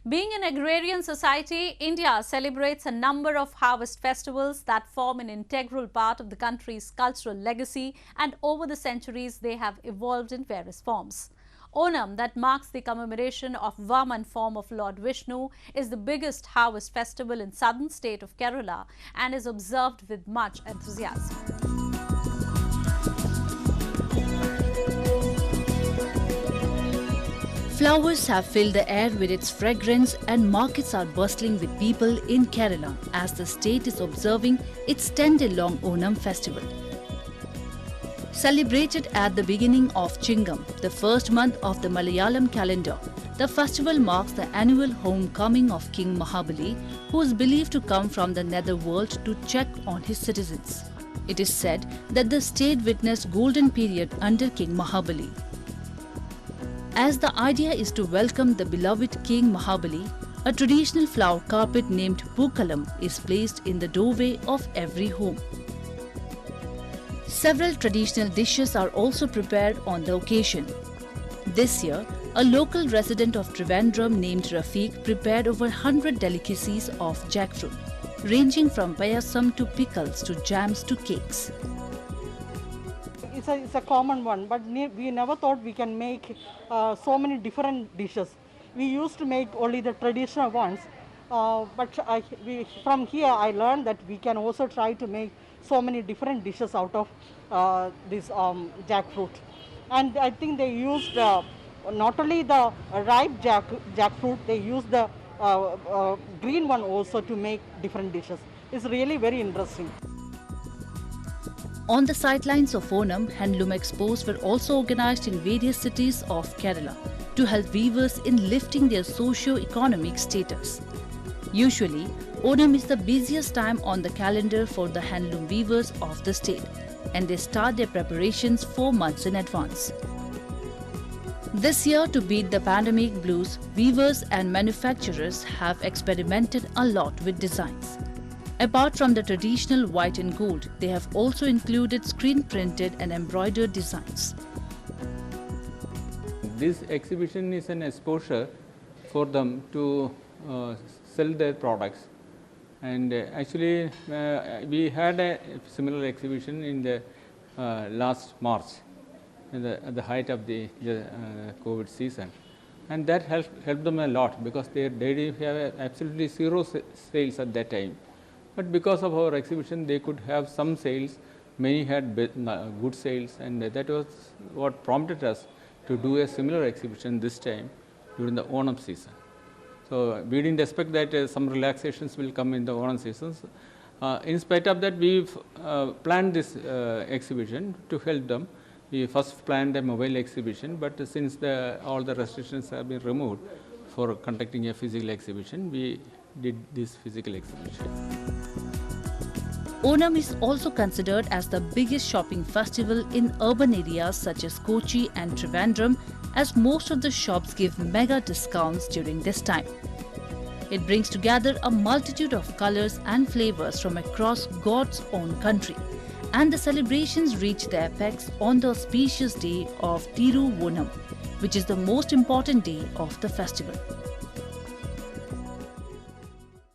Being an agrarian society, India celebrates a number of harvest festivals that form an integral part of the country's cultural legacy, and over the centuries they have evolved in various forms. Onam, that marks the commemoration of Vaman form of Lord Vishnu, is the biggest harvest festival in southern state of Kerala and is observed with much enthusiasm. Flowers have filled the air with its fragrance and markets are bustling with people in Kerala as the state is observing its 10-day-long Onam festival. Celebrated at the beginning of Chingam, the first month of the Malayalam calendar, the festival marks the annual homecoming of King Mahabali, who is believed to come from the netherworld to check on his citizens. It is said that the state witnessed golden period under King Mahabali. As the idea is to welcome the beloved King Mahabali, a traditional flower carpet named Pookalam is placed in the doorway of every home. Several traditional dishes are also prepared on the occasion. This year, a local resident of Trivandrum named Rafiq prepared over 100 delicacies of jackfruit, ranging from payasam to pickles to jams to cakes. It's a common one, but we never thought we can make so many different dishes. We used to make only the traditional ones, but from here I learned that we can also try to make so many different dishes out of this jackfruit. And I think they used not only the ripe jackfruit, they used the green one also to make different dishes. It's really very interesting. On the sidelines of Onam, handloom expos were also organized in various cities of Kerala to help weavers in lifting their socio-economic status. Usually, Onam is the busiest time on the calendar for the handloom weavers of the state, and they start their preparations 4 months in advance. This year, to beat the pandemic blues, weavers and manufacturers have experimented a lot with designs. Apart from the traditional white and gold, they have also included screen-printed and embroidered designs. This exhibition is an exposure for them to sell their products. And actually, we had a similar exhibition in the last March, at the height of the COVID season. And that helped them a lot because they did have absolutely zero sales at that time. But because of our exhibition, they could have some sales. Many had good sales, and that was what prompted us to do a similar exhibition this time during the Onam season. So we didn't expect that some relaxations will come in the Onam seasons. In spite of that, we've planned this exhibition to help them. We first planned a mobile exhibition, but since all the restrictions have been removed for conducting a physical exhibition, we did this physical exhibition. Onam is also considered as the biggest shopping festival in urban areas such as Kochi and Trivandrum, as most of the shops give mega discounts during this time. It brings together a multitude of colors and flavors from across God's own country, and the celebrations reach their apex on the auspicious day of Tiru Onam, which is the most important day of the festival.